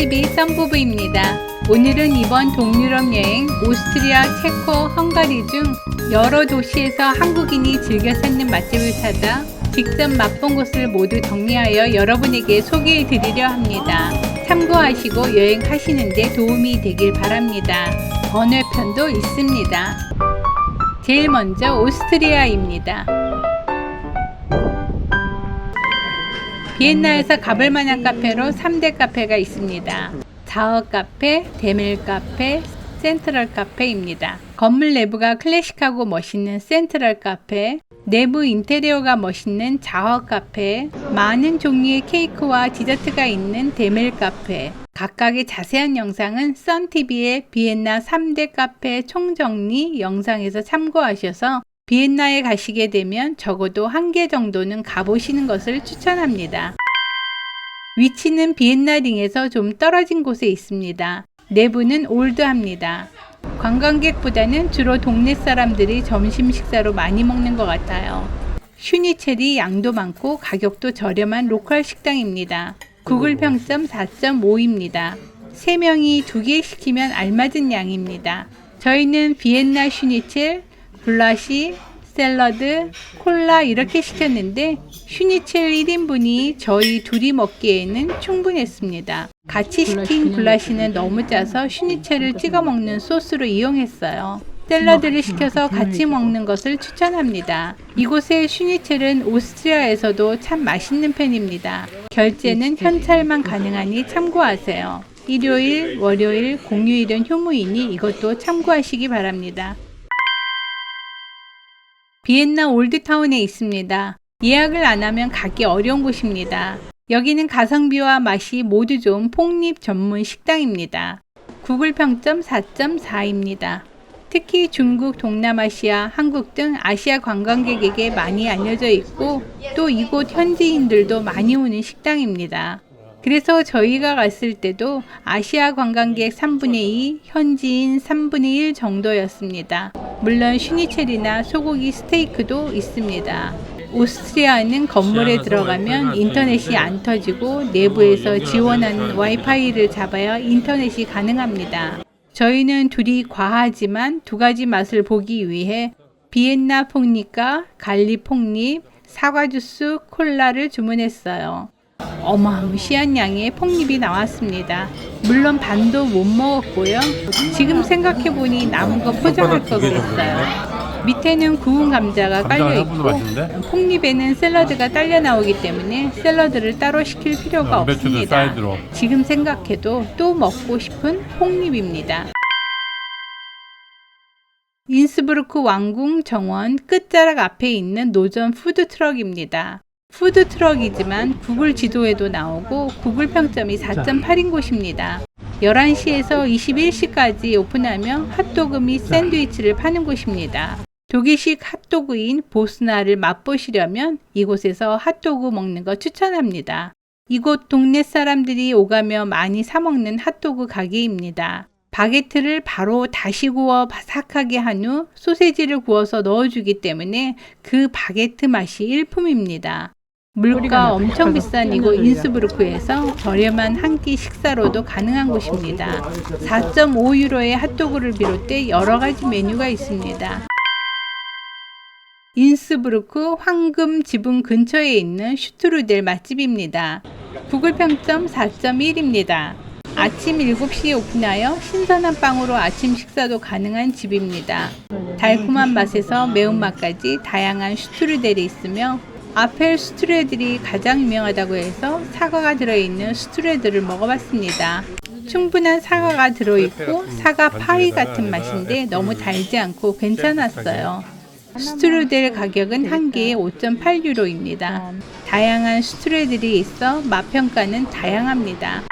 TV 썬부부입니다. 오늘은 이번 동유럽 여행 오스트리아, 체코, 헝가리 중 여러 도시에서 한국인이 즐겨 찾는 맛집을 찾아 직접 맛본 곳을 모두 정리하여 여러분에게 소개해 드리려 합니다. 참고하시고 여행하시는 데 도움이 되길 바랍니다. 번외편도 있습니다. 제일 먼저 오스트리아입니다. 비엔나에서 가볼 만한 카페로 3대 카페가 있습니다. 자어 카페, 데밀 카페, 센트럴 카페입니다. 건물 내부가 클래식하고 멋있는 센트럴 카페, 내부 인테리어가 멋있는 자어 카페, 많은 종류의 케이크와 디저트가 있는 데밀 카페. 각각의 자세한 영상은 썬TV의 비엔나 3대 카페 총정리 영상에서 참고하셔서 비엔나에 가시게 되면 적어도 한 개 정도는 가보시는 것을 추천합니다. 위치는 비엔나 링에서 좀 떨어진 곳에 있습니다. 내부는 올드합니다. 관광객보다는 주로 동네 사람들이 점심 식사로 많이 먹는 것 같아요. 슈니첼이 양도 많고 가격도 저렴한 로컬 식당입니다. 구글 평점 4.5입니다. 3명이 2개 시키면 알맞은 양입니다. 저희는 비엔나 슈니첼, 굴라시, 샐러드, 콜라 이렇게 시켰는데 슈니첼 1인분이 저희 둘이 먹기에는 충분했습니다. 같이 시킨 굴라시는 너무 짜서 슈니첼을 찍어 먹는 소스로 이용했어요. 샐러드를 시켜서 같이 먹는 것을 추천합니다. 이곳의 슈니첼은 오스트리아에서도 참 맛있는 편입니다. 결제는 현찰만 가능하니 참고하세요. 일요일, 월요일, 공휴일은 휴무이니 이것도 참고하시기 바랍니다. 비엔나 올드타운에 있습니다. 예약을 안 하면 가기 어려운 곳입니다. 여기는 가성비와 맛이 모두 좋은 폭립 전문 식당입니다. 구글 평점 4.4입니다. 특히 중국, 동남아시아, 한국 등 아시아 관광객에게 많이 알려져 있고 또 이곳 현지인들도 많이 오는 식당입니다. 그래서 저희가 갔을 때도 아시아 관광객 3분의 2, 현지인 3분의 1 정도였습니다. 물론 슈니첼이나 소고기 스테이크도 있습니다. 오스트리아는 건물에 들어가면 인터넷이 안 터지고 내부에서 지원하는 와이파이를 잡아야 인터넷이 가능합니다. 저희는 둘이 과하지만 두 가지 맛을 보기 위해 비엔나 폭립과 갈리 폭립, 사과 주스, 콜라를 주문했어요. 어마무시한 양의 폭립이 나왔습니다. 물론 반도 못 먹었고요. 지금 생각해보니 남은 거 포장할 걸 그랬어요. 밑에는 구운 감자가 깔려있고 폭립에는 샐러드가 딸려 나오기 때문에 샐러드를 따로 시킬 필요가 없습니다. 지금 생각해도 또 먹고 싶은 폭립입니다. 인스부르크 왕궁 정원 끝자락 앞에 있는 노점 푸드트럭입니다. 푸드트럭이지만 구글 지도에도 나오고 구글 평점이 4.8인 곳입니다. 11시에서 21시까지 오픈하며 핫도그 및 샌드위치를 파는 곳입니다. 독일식 핫도그인 보스나를 맛보시려면 이곳에서 핫도그 먹는 거 추천합니다. 이곳 동네 사람들이 오가며 많이 사 먹는 핫도그 가게입니다. 바게트를 바로 다시 구워 바삭하게 한 후 소세지를 구워서 넣어주기 때문에 그 바게트 맛이 일품입니다. 물가 엄청 비싼 이곳 인스부르크에서 저렴한 한 끼 식사로도 가능한 곳입니다. 4.5유로의 핫도그를 비롯해 여러 가지 메뉴가 있습니다. 인스부르크 황금 지붕 근처에 있는 슈트루델 맛집입니다. 구글 평점 4.1입니다. 아침 7시에 오픈하여 신선한 빵으로 아침 식사도 가능한 집입니다. 달콤한 맛에서 매운맛까지 다양한 슈트루델이 있으며 아펠 슈트레들이 가장 유명하다고 해서 사과가 들어있는 슈트레들을 먹어봤습니다. 충분한 사과가 들어있고 사과 파이 같은 맛인데 너무 달지 않고 괜찮았어요. 슈트루델 가격은 한 개에 5.8유로입니다. 다양한 슈트레들이 있어 맛 평가는 다양합니다.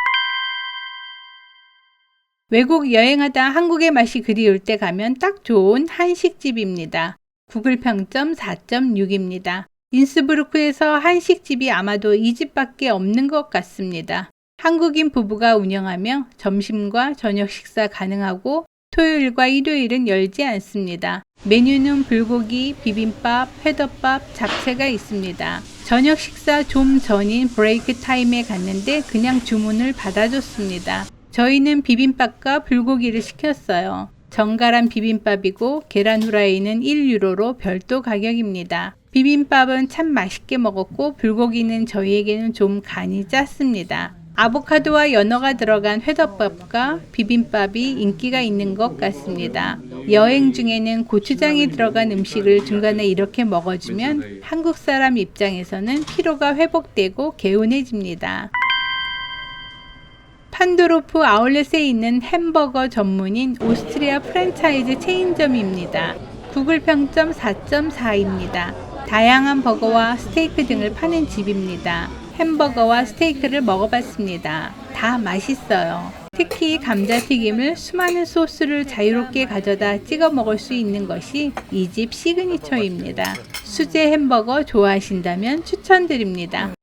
외국 여행하다 한국의 맛이 그리울 때 가면 딱 좋은 한식집입니다. 구글 평점 4.6입니다. 인스부르크에서 한식집이 아마도 이 집밖에 없는 것 같습니다. 한국인 부부가 운영하며 점심과 저녁 식사 가능하고 토요일과 일요일은 열지 않습니다. 메뉴는 불고기, 비빔밥, 회덮밥, 잡채가 있습니다. 저녁 식사 좀 전인 브레이크 타임에 갔는데 그냥 주문을 받아줬습니다. 저희는 비빔밥과 불고기를 시켰어요. 정갈한 비빔밥이고 계란 후라이는 1유로로 별도 가격입니다. 비빔밥은 참 맛있게 먹었고 불고기는 저희에게는 좀 간이 짰습니다. 아보카도와 연어가 들어간 회덮밥과 비빔밥이 인기가 있는 것 같습니다. 여행 중에는 고추장이 들어간 음식을 중간에 이렇게 먹어주면 한국 사람 입장에서는 피로가 회복되고 개운해집니다. 판도로프 아울렛에 있는 햄버거 전문인 오스트리아 프랜차이즈 체인점입니다. 구글 평점 4.4입니다. 다양한 버거와 스테이크 등을 파는 집입니다. 햄버거와 스테이크를 먹어봤습니다. 다 맛있어요. 특히 감자튀김을 수많은 소스를 자유롭게 가져다 찍어 먹을 수 있는 것이 이 집 시그니처입니다. 수제 햄버거 좋아하신다면 추천드립니다.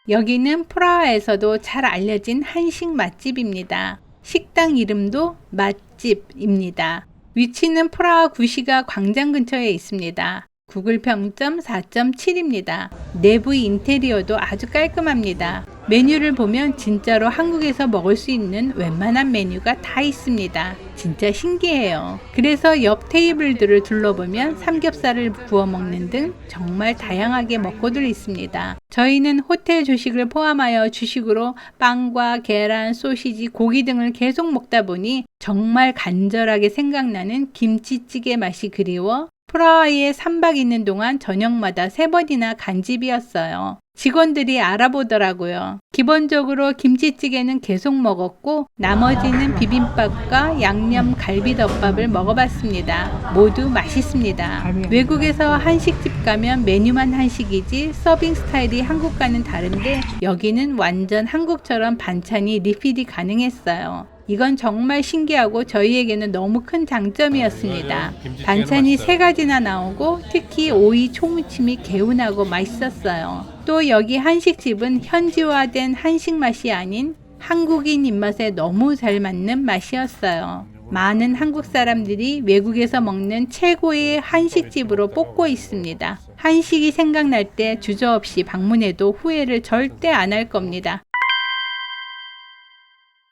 여기는 프라하에서도 잘 알려진 한식 맛집입니다. 식당 이름도 맛집입니다. 위치는 프라하 구시가 광장 근처에 있습니다. 구글 평점 4.7입니다. 내부 인테리어도 아주 깔끔합니다. 메뉴를 보면 진짜로 한국에서 먹을 수 있는 웬만한 메뉴가 다 있습니다. 진짜 신기해요. 그래서 옆 테이블들을 둘러보면 삼겹살을 구워 먹는 등 정말 다양하게 먹고들 있습니다. 저희는 호텔 조식을 포함하여 주식으로 빵과 계란, 소시지, 고기 등을 계속 먹다 보니 정말 간절하게 생각나는 김치찌개 맛이 그리워 프라하에 3박 있는 동안 저녁마다 3번이나 간집이었어요. 직원들이 알아보더라고요. 기본적으로 김치찌개는 계속 먹었고 나머지는 비빔밥과 양념 갈비덮밥을 먹어봤습니다. 모두 맛있습니다. 외국에서 한식집 가면 메뉴만 한식이지 서빙 스타일이 한국과는 다른데 여기는 완전 한국처럼 반찬이 리필이 가능했어요. 이건 정말 신기하고 저희에게는 너무 큰 장점이었습니다. 반찬이 3가지나 나오고 특히 오이 초무침이 개운하고 맛있었어요. 또 여기 한식집은 현지화된 한식 맛이 아닌 한국인 입맛에 너무 잘 맞는 맛이었어요. 많은 한국 사람들이 외국에서 먹는 최고의 한식집으로 뽑고 있습니다. 한식이 생각날 때 주저없이 방문해도 후회를 절대 안 할 겁니다.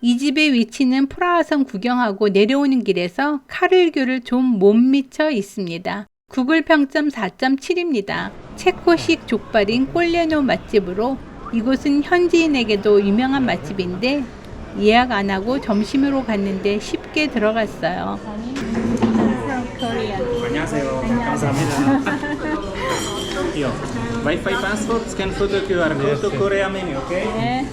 이 집의 위치는 프라하성 구경하고 내려오는 길에서 카를교를 좀 못 미쳐 있습니다. 구글 평점 4.7입니다. 체코식 족발인 꼴레노 맛집으로 이곳은 현지인에게도 유명한 맛집인데 예약 안 하고 점심으로 갔는데 쉽게 들어갔어요. 안녕하세요. 감사합니다. 와이파이 파스포트 스캔 포토 QR 코드 코리아 메뉴, 오케이? 네.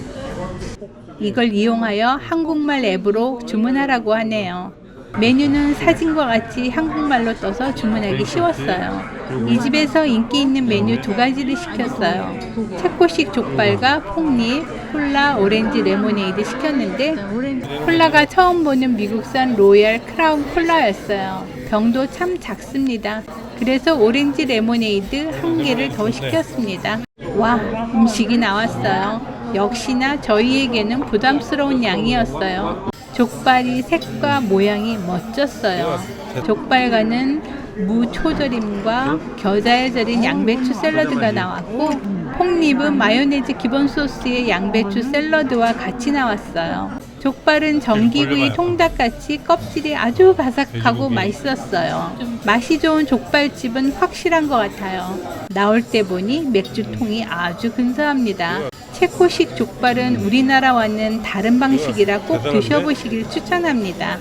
이걸 이용하여 한국말 앱으로 주문하라고 하네요. 메뉴는 사진과 같이 한국말로 떠서 주문하기 쉬웠어요. 이 집에서 인기 있는 메뉴 2가지를 시켰어요. 체코식 족발과 폭립, 콜라, 오렌지 레모네이드 시켰는데 콜라가 처음 보는 미국산 로얄 크라운 콜라였어요. 병도 참 작습니다. 그래서 오렌지 레모네이드 1개를 더 시켰습니다. 와, 음식이 나왔어요. 역시나 저희에게는 부담스러운 양이었어요. 족발이 색과 모양이 멋졌어요. 족발과는 무초절임과 겨자에 절인 양배추 샐러드가 나왔고 폭립은 마요네즈 기본 소스의 양배추 샐러드와 같이 나왔어요. 족발은 전기구이 통닭같이 껍질이 아주 바삭하고 맛있었어요. 맛이 좋은 족발집은 확실한 것 같아요. 나올 때 보니 맥주통이 아주 근사합니다. 체코식 족발은 우리나라와는 다른 방식이라 꼭 드셔보시길 추천합니다.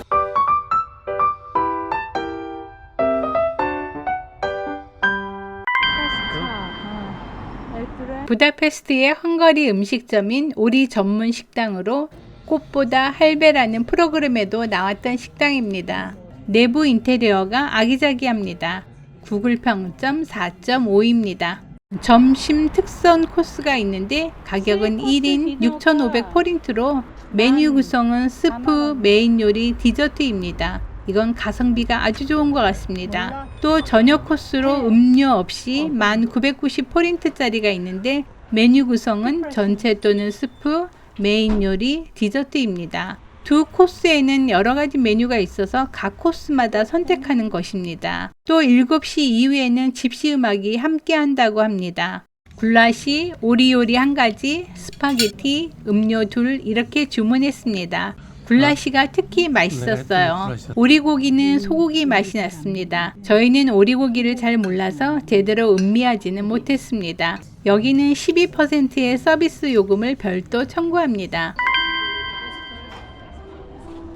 부다페스트의 헝가리 음식점인 오리 전문 식당으로 꽃보다 할배라는 프로그램에도 나왔던 식당입니다. 내부 인테리어가 아기자기합니다. 구글 평점 4.5입니다. 점심 특선 코스가 있는데 가격은 1인 6,500포린트로 메뉴 구성은 스프, 메인 요리, 디저트입니다. 이건 가성비가 아주 좋은 것 같습니다. 또 저녁 코스로 음료 없이 1,990포린트짜리가 있는데 메뉴 구성은 전체 또는 스프, 메인 요리, 디저트입니다. 두 코스에는 여러 가지 메뉴가 있어서 각 코스마다 선택하는 것입니다. 또 7시 이후에는 집시 음악이 함께 한다고 합니다. 굴라시, 오리요리 1가지, 스파게티, 음료 2 이렇게 주문했습니다. 굴라시가 특히 맛있었어요. 오리고기는 소고기 맛이 났습니다. 저희는 오리고기를 잘 몰라서 제대로 음미하지는 못했습니다. 여기는 12%의 서비스 요금을 별도 청구합니다.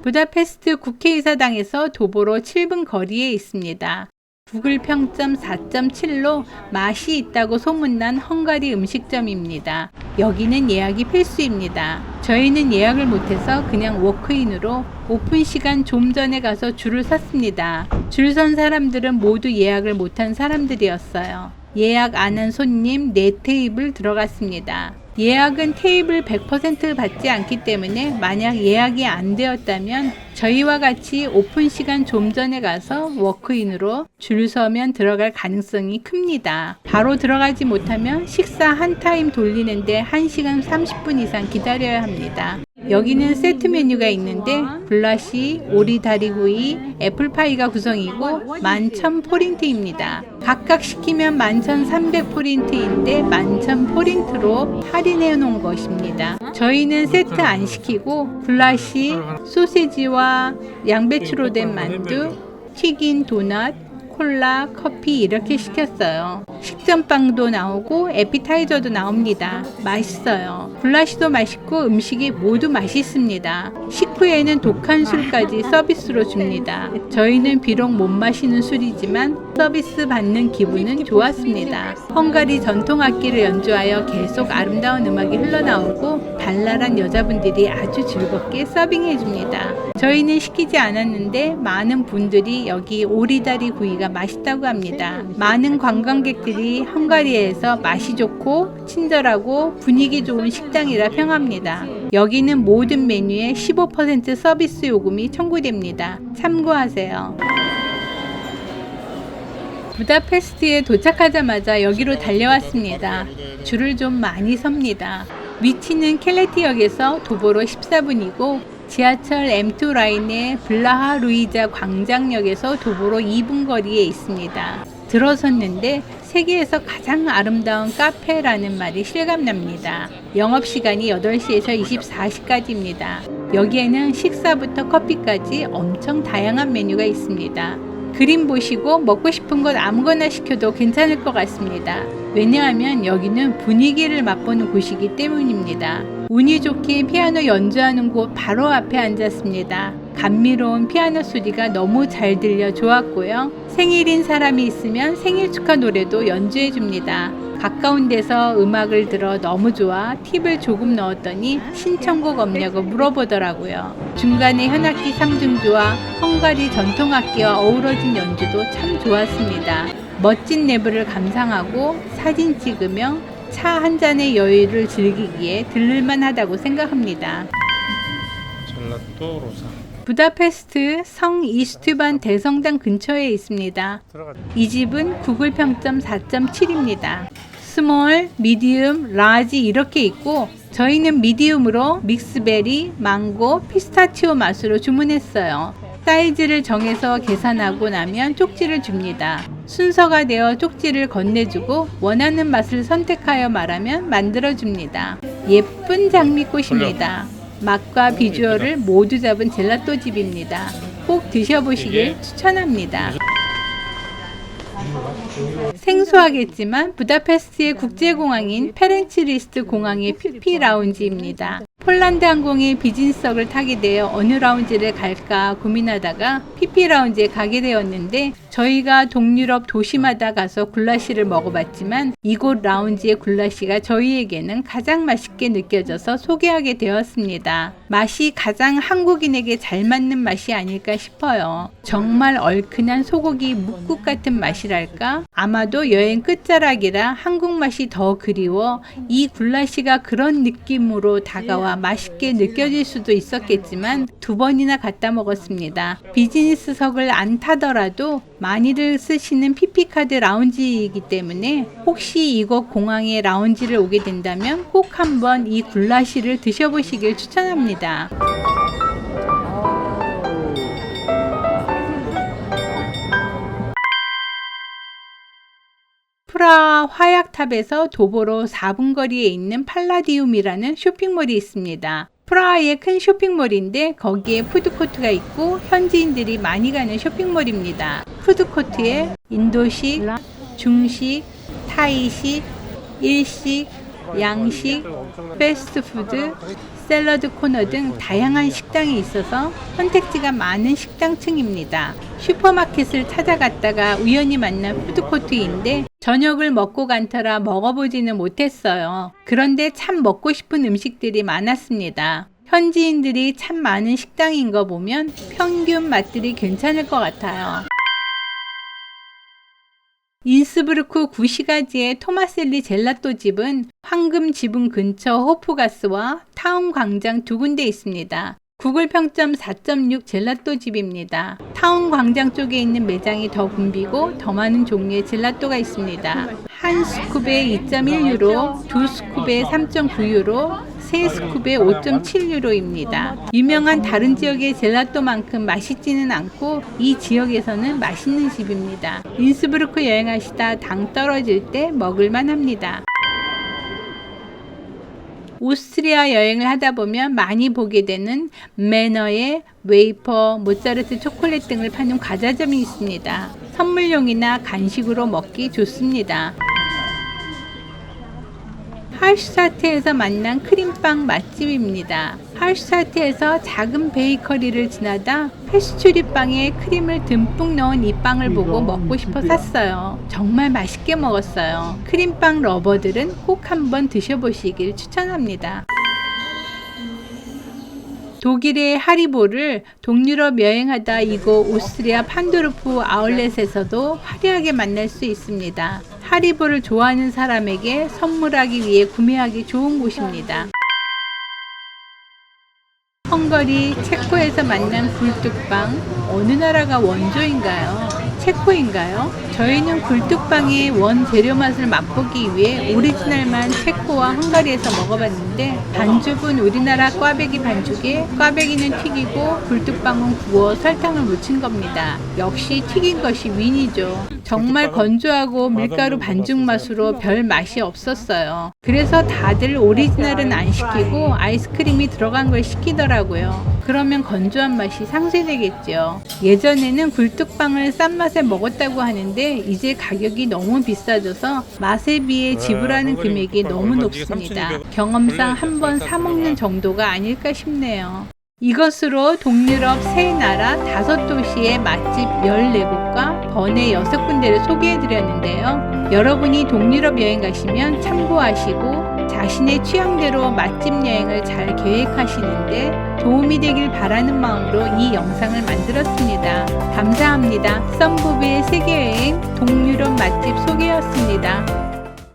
부다페스트 국회의사당에서 도보로 7분 거리에 있습니다. 구글 평점 4.7로 맛이 있다고 소문난 헝가리 음식점입니다. 여기는 예약이 필수입니다. 저희는 예약을 못해서 그냥 워크인으로 오픈 시간 좀 전에 가서 줄을 섰습니다. 줄 선 사람들은 모두 예약을 못한 사람들이었어요. 예약 안 한 손님 4테이블 들어갔습니다. 예약은 테이블 100% 받지 않기 때문에 만약 예약이 안 되었다면 저희와 같이 오픈 시간 좀 전에 가서 워크인으로 줄 서면 들어갈 가능성이 큽니다. 바로 들어가지 못하면 식사 한 타임 돌리는데 1시간 30분 이상 기다려야 합니다. 여기는 세트 메뉴가 있는데 굴라시, 오리다리구이, 애플파이가 구성이고 11,000포린트입니다. 각각 시키면 11,300포린트인데 11,000포린트로 할인해 놓은 것입니다. 저희는 세트 안 시키고 굴라시, 소세지와 양배추로 된 만두, 튀긴 도넛, 콜라, 커피 이렇게 시켰어요. 식전빵도 나오고 에피타이저도 나옵니다. 맛있어요. 굴라시도 맛있고 음식이 모두 맛있습니다. 식후에는 독한 술까지 서비스로 줍니다. 저희는 비록 못 마시는 술이지만 서비스 받는 기분은 좋았습니다. 헝가리 전통 악기를 연주하여 계속 아름다운 음악이 흘러나오고 발랄한 여자분들이 아주 즐겁게 서빙해 줍니다. 저희는 시키지 않았는데 많은 분들이 여기 오리다리 구이가 맛있다고 합니다. 많은 관광객들이 헝가리에서 맛이 좋고 친절하고 분위기 좋은 식당이라 평합니다. 여기는 모든 메뉴에 15% 서비스 요금이 청구됩니다. 참고하세요. 부다페스트에 도착하자마자 여기로 달려왔습니다. 줄을 좀 많이 섭니다. 위치는 켈레티역에서 도보로 14분이고 지하철 M2 라인의 블라하 루이자 광장역에서 도보로 2분 거리에 있습니다. 들어섰는데 세계에서 가장 아름다운 카페라는 말이 실감납니다. 영업시간이 8시에서 24시까지입니다. 여기에는 식사부터 커피까지 엄청 다양한 메뉴가 있습니다. 그림 보시고 먹고 싶은 것 아무거나 시켜도 괜찮을 것 같습니다. 왜냐하면 여기는 분위기를 맛보는 곳이기 때문입니다. 운이 좋게 피아노 연주하는 곳 바로 앞에 앉았습니다. 감미로운 피아노 소리가 너무 잘 들려 좋았고요. 생일인 사람이 있으면 생일 축하 노래도 연주해 줍니다. 가까운 데서 음악을 들어 너무 좋아 팁을 조금 넣었더니 신청곡 없냐고 물어보더라고요. 중간에 현악기 3중주와 헝가리 전통악기와 어우러진 연주도 참 좋았습니다. 멋진 내부를 감상하고 사진 찍으며 차 한 잔의 여유를 즐기기에 들를만 하다고 생각합니다. 젤라또 로사. 부다페스트 성 이스트반 대성당 근처에 있습니다. 이 집은 구글 평점 4.7입니다. 스몰, 미디움, 라지 이렇게 있고 저희는 미디움으로 믹스베리, 망고, 피스타치오 맛으로 주문했어요. 사이즈를 정해서 계산하고 나면 쪽지를 줍니다. 순서가 되어 쪽지를 건네주고 원하는 맛을 선택하여 말하면 만들어줍니다. 예쁜 장미꽃입니다. 맛과 비주얼을 모두 잡은 젤라또 집입니다. 꼭 드셔보시길 추천합니다. 생소하겠지만 부다페스트의 국제공항인 페렌치리스트 공항의 PP 라운지입니다. 폴란드 항공의 비즈니스석을 타게 되어 어느 라운지를 갈까 고민하다가 PP 라운지에 가게 되었는데 저희가 동유럽 도시마다 가서 굴라시를 먹어봤지만 이곳 라운지의 굴라시가 저희에게는 가장 맛있게 느껴져서 소개하게 되었습니다. 맛이 가장 한국인에게 잘 맞는 맛이 아닐까 싶어요. 정말 얼큰한 소고기 묵국 같은 맛이랄까? 아마도 여행 끝자락이라 한국 맛이 더 그리워 이 굴라시가 그런 느낌으로 다가와 맛있게 느껴질 수도 있었겠지만 2번이나 갔다 먹었습니다. 비즈니스석을 안 타더라도 많이들 쓰시는 PP카드 라운지이기 때문에 혹시 이곳 공항에 라운지를 오게 된다면 꼭 한번 이 굴라시를 드셔보시길 추천합니다. 프라하 화약탑에서 도보로 4분 거리에 있는 팔라디움이라는 쇼핑몰이 있습니다. 프라하의 큰 쇼핑몰인데 거기에 푸드코트가 있고 현지인들이 많이 가는 쇼핑몰입니다. 푸드코트에 인도식, 중식, 타이식, 일식, 양식, 패스트푸드, 샐러드 코너 등 다양한 식당이 있어서 선택지가 많은 식당층입니다. 슈퍼마켓을 찾아갔다가 우연히 만난 푸드코트인데 저녁을 먹고 간 터라 먹어보지는 못했어요. 그런데 참 먹고 싶은 음식들이 많았습니다. 현지인들이 참 많은 식당인 거 보면 평균 맛들이 괜찮을 것 같아요. 인스브루크 구시가지의 토마셀리 젤라또 집은 황금 지붕 근처 호프가스와 타운 광장 2군데 있습니다. 구글 평점 4.6 젤라또 집입니다. 타운 광장 쪽에 있는 매장이 더 붐비고 더 많은 종류의 젤라또가 있습니다. 한 스쿱에 2.1유로, 두 스쿱에 3.9유로, 세 스쿱에 5.7유로입니다. 유명한 다른 지역의 젤라또만큼 맛있지는 않고 이 지역에서는 맛있는 집입니다. 인스브루크 여행하시다 당 떨어질 때 먹을만 합니다. 오스트리아 여행을 하다 보면 많이 보게 되는 매너의 웨이퍼, 모짜르트 초콜릿 등을 파는 과자점이 있습니다. 선물용이나 간식으로 먹기 좋습니다. 할슈타트에서 만난 크림빵 맛집입니다. 할슈타트에서 작은 베이커리를 지나다 페스츄리빵에 크림을 듬뿍 넣은 이 빵을 보고 먹고 싶어 샀어요. 정말 맛있게 먹었어요. 크림빵 러버들은 꼭 한번 드셔보시길 추천합니다. 독일의 하리보를 동유럽 여행하다 이곳 오스트리아 판도르프 아울렛에서도 화려하게 만날 수 있습니다. 하리보를 좋아하는 사람에게 선물하기 위해 구매하기 좋은 곳입니다. 헝가리, 체코에서 만난 굴뚝빵, 어느 나라가 원조인가요? 체코인가요? 저희는 굴뚝빵의 원 재료 맛을 맛보기 위해 오리지널만 체코와 헝가리에서 먹어봤는데 반죽은 우리나라 꽈배기 반죽에 꽈배기는 튀기고 굴뚝빵은 구워 설탕을 묻힌 겁니다. 역시 튀긴 것이 윈이죠. 정말 건조하고 밀가루 반죽 맛으로 별 맛이 없었어요. 그래서 다들 오리지널은 안 시키고 아이스크림이 들어간 걸 시키더라고요. 그러면 건조한 맛이 상쇄되겠죠. 예전에는 굴뚝빵을 싼 맛에 먹었다고 하는데 이제 가격이 너무 비싸져서 맛에 비해 지불하는 금액이 너무 높습니다. 경험상 한번 사 먹는 정도가 아닐까 싶네요. 이것으로 동유럽 3나라 5도시의 맛집 14곳과 번외 6군데를 소개해드렸는데요. 여러분이 동유럽 여행 가시면 참고하시고 자신의 취향대로 맛집 여행을 잘 계획하시는데 도움이 되길 바라는 마음으로 이 영상을 만들었습니다. 감사합니다. 썸부비의 세계여행 동유럽 맛집 소개였습니다.